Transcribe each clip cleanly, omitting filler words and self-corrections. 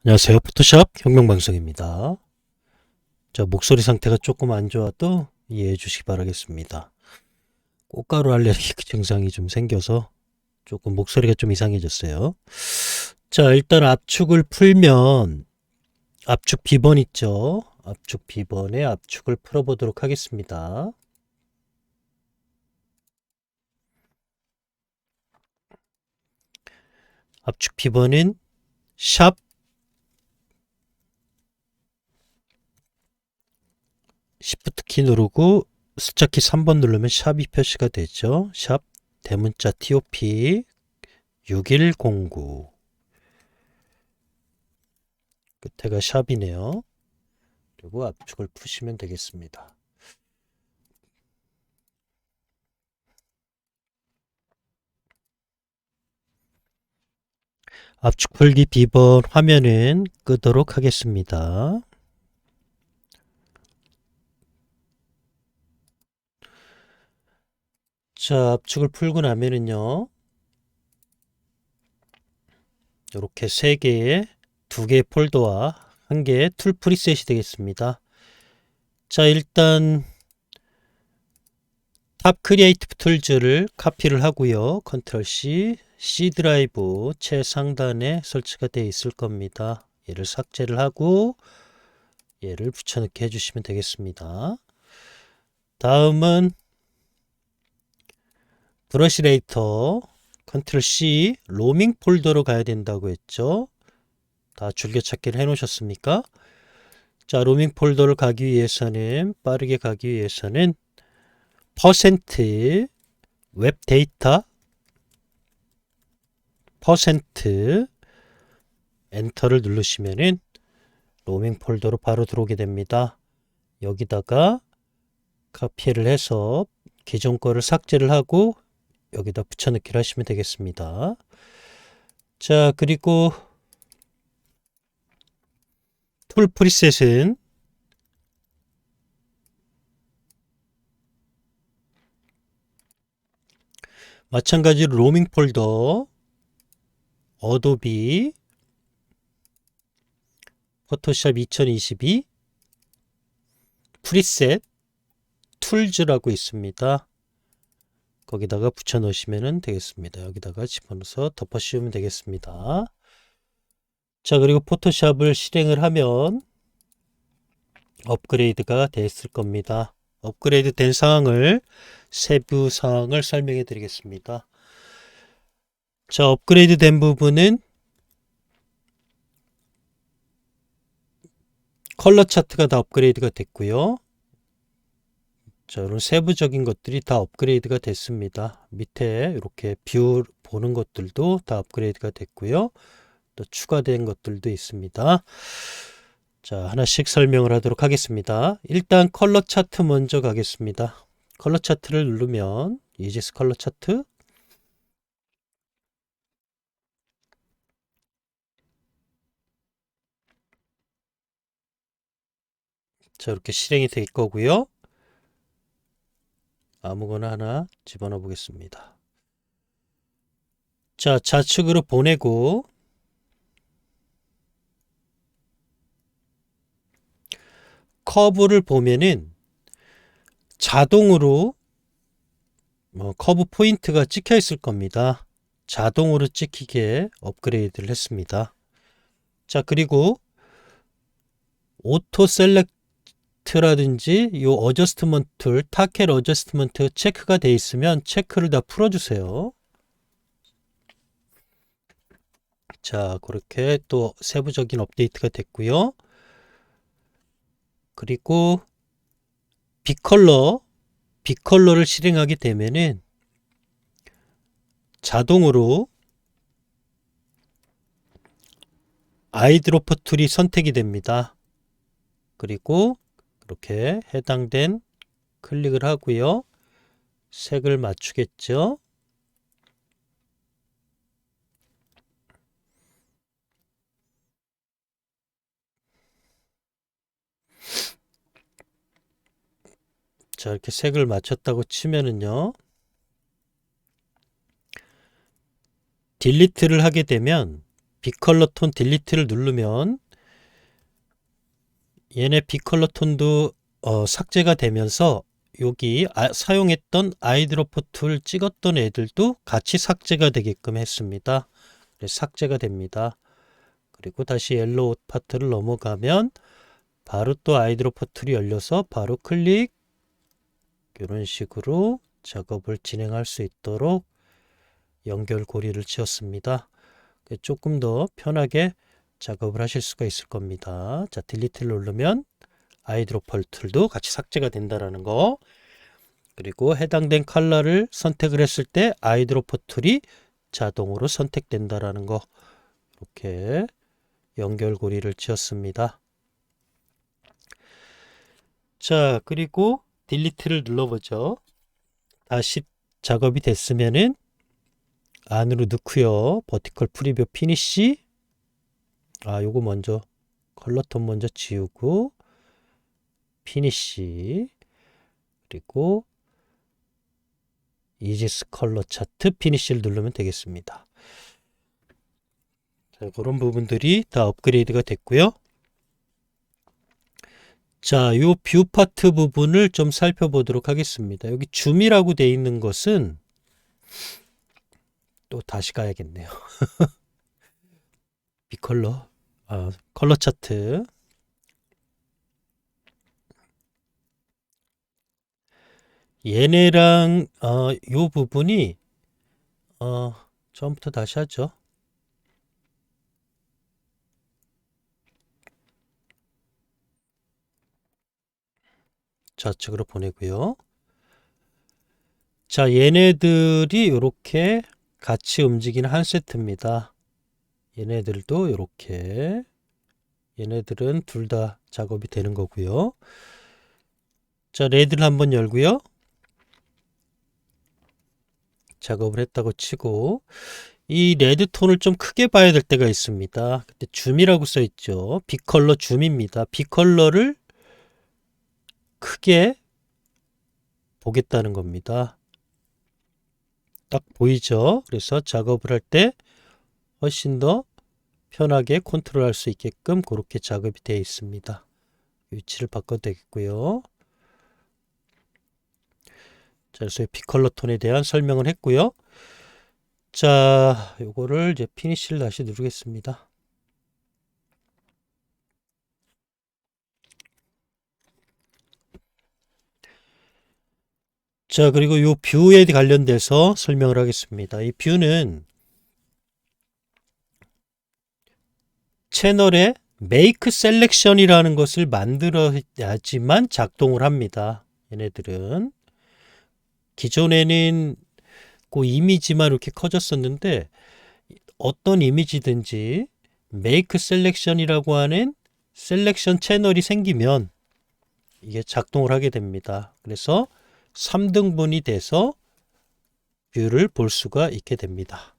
안녕하세요. 포토샵 혁명방송입니다. 자, 목소리 상태가 조금 안 좋아도 이해해 주시기 바라겠습니다. 꽃가루 알레르기 증상이 좀 생겨서 조금 목소리가 좀 이상해졌어요. 자, 일단 압축을 풀면 압축 비번 있죠? 압축 비번의 압축을 풀어보도록 하겠습니다. 압축 비번은 샵 Shift 키 누르고 숫자키 3번 누르면 샵이 표시가 되죠. 샵 대문자 TOP 6109 끝에가 샵이네요. 그리고 압축을 푸시면 되겠습니다. 압축 풀기 비번 화면은 끄도록 하겠습니다. 자, 압축을 풀고 나면은요. 이렇게 3개의 2개의 폴더와 1개의 툴 프리셋이 되겠습니다. 자, 일단 탑 크리에이티브 툴즈를 카피를 하고요. 컨트롤 C, C 드라이브 최상단에 설치가 되어 있을 겁니다. 얘를 삭제를 하고 얘를 붙여넣기 해주시면 되겠습니다. 다음은 브러쉬 레이터 컨트롤 C 로밍 폴더로 가야 된다고 했죠. 다 줄겨찾기를 해 놓으셨습니까? 자, 로밍 폴더를 가기 위해서는 빠르게 가기 위해서는 퍼센트 웹 데이터 퍼센트 엔터를 누르시면은 로밍 폴더로 바로 들어오게 됩니다. 여기다가 카피를 해서 기존 거를 삭제를 하고 여기다 붙여넣기를 하시면 되겠습니다. 자, 그리고 툴 프리셋은 마찬가지로 로밍 폴더 어도비 포토샵 2022 프리셋 툴즈라고 있습니다. 거기다가 붙여 넣으시면 되겠습니다. 여기다가 집어넣어서 덮어 씌우면 되겠습니다. 자, 그리고 포토샵을 실행을 하면 업그레이드가 됐을 겁니다. 업그레이드 된 사항을 세부 사항을 설명해 드리겠습니다. 자, 업그레이드 된 부분은 컬러 차트가 다 업그레이드가 됐고요. 자, 이런 세부적인 것들이 다 업그레이드가 됐습니다. 밑에 이렇게 뷰 보는 것들도 다 업그레이드가 됐고요. 또 추가된 것들도 있습니다. 자, 하나씩 설명을 하도록 하겠습니다. 일단 컬러 차트 먼저 가겠습니다. 컬러 차트를 누르면 이지스 컬러 차트 자, 이렇게 실행이 될 거고요. 아무거나 하나 집어넣어 보겠습니다. 자, 좌측으로 보내고 커브를 보면은 자동으로 커브 포인트가 찍혀 있을 겁니다. 자동으로 찍히게 업그레이드를 했습니다. 자, 그리고 오토 셀렉트라든지 이 어저스트먼트 툴, 타켓 어저스트먼트 체크가 돼 있으면 체크를 다 풀어주세요. 자, 그렇게 또 세부적인 업데이트가 됐고요. 그리고 빅컬러를 실행하게 되면은 자동으로 아이드로퍼 툴이 선택이 됩니다. 그리고 이렇게 해당된 클릭을 하고요. 색을 맞추겠죠. 자, 이렇게 색을 맞췄다고 치면은요. 딜리트를 하게 되면 빅컬러 톤 딜리트를 누르면 얘네 빅컬러 톤도 삭제가 되면서 여기 사용했던 아이드로퍼 툴 찍었던 애들도 같이 삭제가 되게끔 했습니다. 그래서 삭제가 됩니다. 그리고 다시 옐로우 파트를 넘어가면 바로 또 아이드로퍼 툴이 열려서 바로 클릭, 이런 식으로 작업을 진행할 수 있도록 연결고리를 지었습니다. 조금 더 편하게 작업을 하실 수가 있을 겁니다. 자, 딜리트를 누르면 아이드로퍼 툴도 같이 삭제가 된다라는 거, 그리고 해당된 컬러를 선택을 했을 때 아이드로퍼 툴이 자동으로 선택된다라는 거, 이렇게 연결고리를 지었습니다. 자, 그리고 딜리트를 눌러보죠. 다시 작업이 됐으면은 안으로 넣고요. 버티컬 프리뷰 피니시, 요거 먼저 컬러톤 먼저 지우고 피니시, 그리고 이지스 컬러 차트 피니시를 누르면 되겠습니다. 자, 그런 부분들이 다 업그레이드가 됐고요. 자, 요 뷰 파트 부분을 좀 살펴보도록 하겠습니다. 여기 줌이라고 되어 있는 것은 또 다시 가야겠네요. 비컬러, 컬러 차트. 얘네랑 요 부분이 처음부터 다시 하죠. 좌측으로 보내고요. 자, 얘네들이 이렇게 같이 움직이는 한 세트입니다. 얘네들도 이렇게, 얘네들은 둘 다 작업이 되는 거고요. 자, 레드를 한번 열고요. 작업을 했다고 치고, 이 레드 톤을 좀 크게 봐야 될 때가 있습니다. 그때 줌이라고 써 있죠. 비컬러 줌입니다. 비컬러를 크게 보겠다는 겁니다. 딱 보이죠? 그래서 작업을 할 때 훨씬 더 편하게 컨트롤할 수 있게끔 그렇게 작업이 되어 있습니다. 위치를 바꿔도 되겠고요. 자, 그래서 비컬러 톤에 대한 설명을 했고요. 자, 요거를 이제 피니시를 다시 누르겠습니다. 자, 그리고 요 뷰에 관련돼서 설명을 하겠습니다. 이 뷰는 채널에 메이크 셀렉션이라는 것을 만들어야지만 작동을 합니다. 얘네들은 기존에는 그 이미지만 이렇게 커졌었는데 어떤 이미지든지 메이크 셀렉션이라고 하는 셀렉션 채널이 생기면 이게 작동을 하게 됩니다. 그래서 3등분이 돼서 뷰를 볼 수가 있게 됩니다.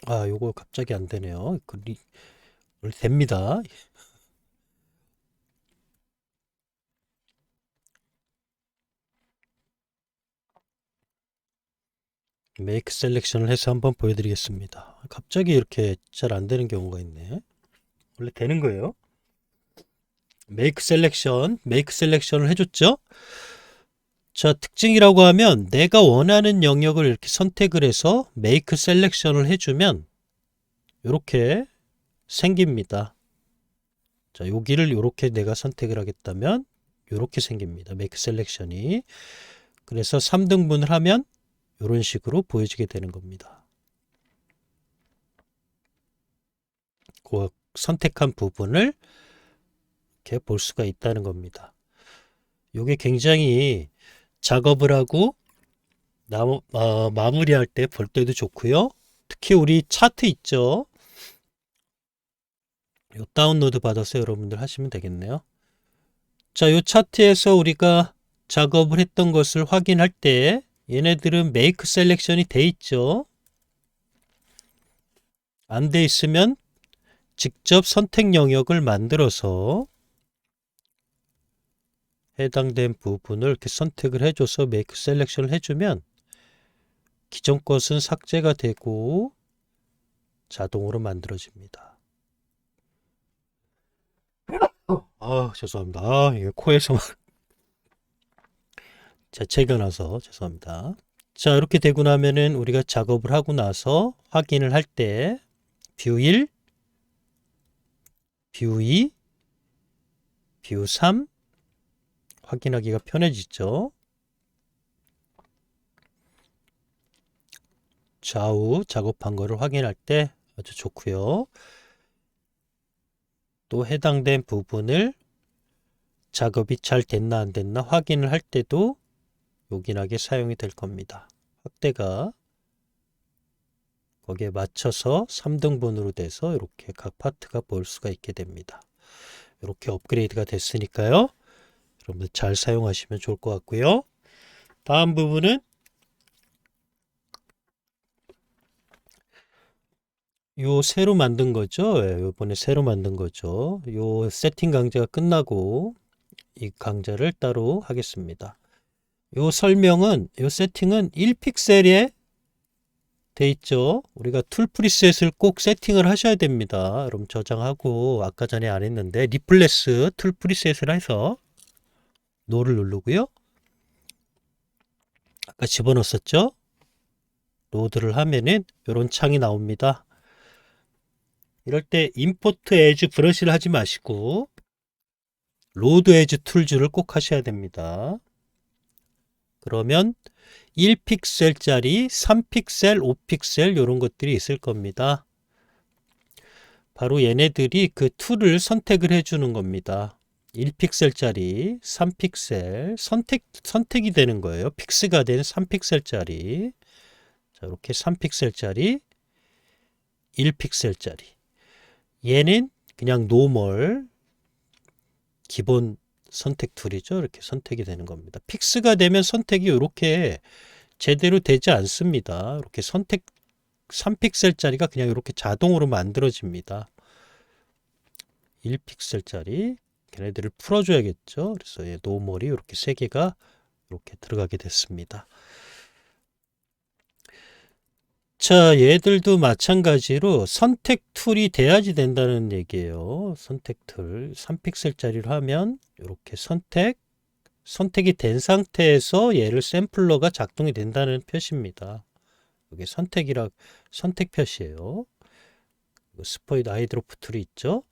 요거 갑자기 안 되네요. 원래 됩니다. 메이크 셀렉션을 해서 한번 보여드리겠습니다. 갑자기 이렇게 잘 안 되는 경우가 있네. 원래 되는 거예요. 메이크 셀렉션을 해줬죠. 자, 특징이라고 하면 내가 원하는 영역을 이렇게 선택을 해서 메이크 셀렉션을 해주면 이렇게 생깁니다. 자, 여기를 이렇게 내가 선택을 하겠다면 이렇게 생깁니다. 메이크 셀렉션이. 그래서 3등분을 하면 이런 식으로 보여지게 되는 겁니다. 그 선택한 부분을 이렇게 볼 수가 있다는 겁니다. 이게 굉장히 작업을 하고 마무리할 때 볼 때도 좋고요. 특히 우리 차트 있죠. 요 다운로드 받아서 여러분들 하시면 되겠네요. 자, 이 차트에서 우리가 작업을 했던 것을 확인할 때 얘네들은 메이크 셀렉션이 돼 있죠. 안 돼 있으면 직접 선택 영역을 만들어서 해당된 부분을 이렇게 선택을 해줘서 메이크 셀렉션을 해주면 기존 것은 삭제가 되고 자동으로 만들어집니다. 죄송합니다. 이게 코에서 재채기가 나서 죄송합니다. 자, 이렇게 되고 나면은 우리가 작업을 하고 나서 확인을 할 때 뷰 1, 뷰 2, 뷰 3 확인하기가 편해지죠. 좌우 작업한 거를 확인할 때 아주 좋고요. 또 해당된 부분을 작업이 잘 됐나 안 됐나 확인을 할 때도 요긴하게 사용이 될 겁니다. 확대가 거기에 맞춰서 3등분으로 돼서 이렇게 각 파트가 볼 수가 있게 됩니다. 이렇게 업그레이드가 됐으니까요. 여러분들 잘 사용하시면 좋을 것 같고요. 다음 부분은 요 새로 만든 거죠. 요번에 새로 만든 거죠. 요 세팅 강좌가 끝나고 이 강좌를 따로 하겠습니다. 요 설명은 요 세팅은 1픽셀에 돼 있죠. 우리가 툴 프리셋을 꼭 세팅을 하셔야 됩니다. 여러분 저장하고 아까 전에 안 했는데 리플레스 툴 프리셋을 해서 노를 누르고요. 아까 집어넣었었죠. 로드를 하면은 이런 창이 나옵니다. 이럴 때 임포트 에즈 브러쉬를 하지 마시고 로드 에즈 툴즈를 꼭 하셔야 됩니다. 그러면 1픽셀짜리 3픽셀, 5픽셀 이런 것들이 있을 겁니다. 바로 얘네들이 그 툴을 선택을 해주는 겁니다. 1픽셀짜리 3픽셀 선택이 되는 거예요. 픽스가 된 3픽셀짜리 자, 이렇게 3픽셀짜리 1픽셀짜리 얘는 그냥 노멀 기본 선택 툴이죠. 이렇게 선택이 되는 겁니다. 픽스가 되면 선택이 이렇게 제대로 되지 않습니다. 이렇게 선택 3픽셀짜리가 그냥 이렇게 자동으로 만들어집니다. 1픽셀짜리 걔네들을 풀어줘야겠죠. 그래서 노멀이 이렇게 3개가 이렇게 들어가게 됐습니다. 자, 얘들도 마찬가지로 선택 툴이 돼야지 된다는 얘기예요. 선택 툴 3픽셀짜리를 하면 이렇게 선택이 된 상태에서 얘를 샘플러가 작동이 된다는 표시입니다. 이게 선택 표시예요. 스포이드 아이드로프 툴이 있죠.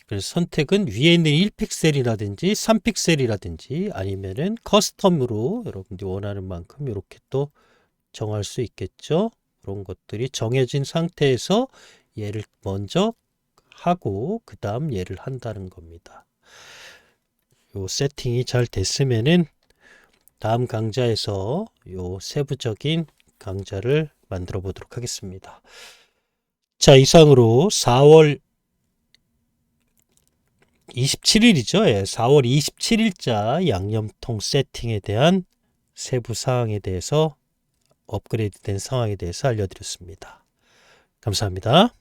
그래서 선택은 위에 있는 1픽셀이라든지 3픽셀이라든지 아니면은 커스텀으로 여러분들이 원하는 만큼 이렇게 또 정할 수 있겠죠. 그런 것들이 정해진 상태에서 얘를 먼저 하고 그 다음 얘를 한다는 겁니다. 요 세팅이 잘 됐으면은 다음 강좌에서 요 세부적인 강좌를 만들어 보도록 하겠습니다. 자, 이상으로 4월 27일이죠. 4월 27일자 양념통 세팅에 대한 세부 사항에 대해서 업그레이드 된 상황에 대해서 알려드렸습니다. 감사합니다.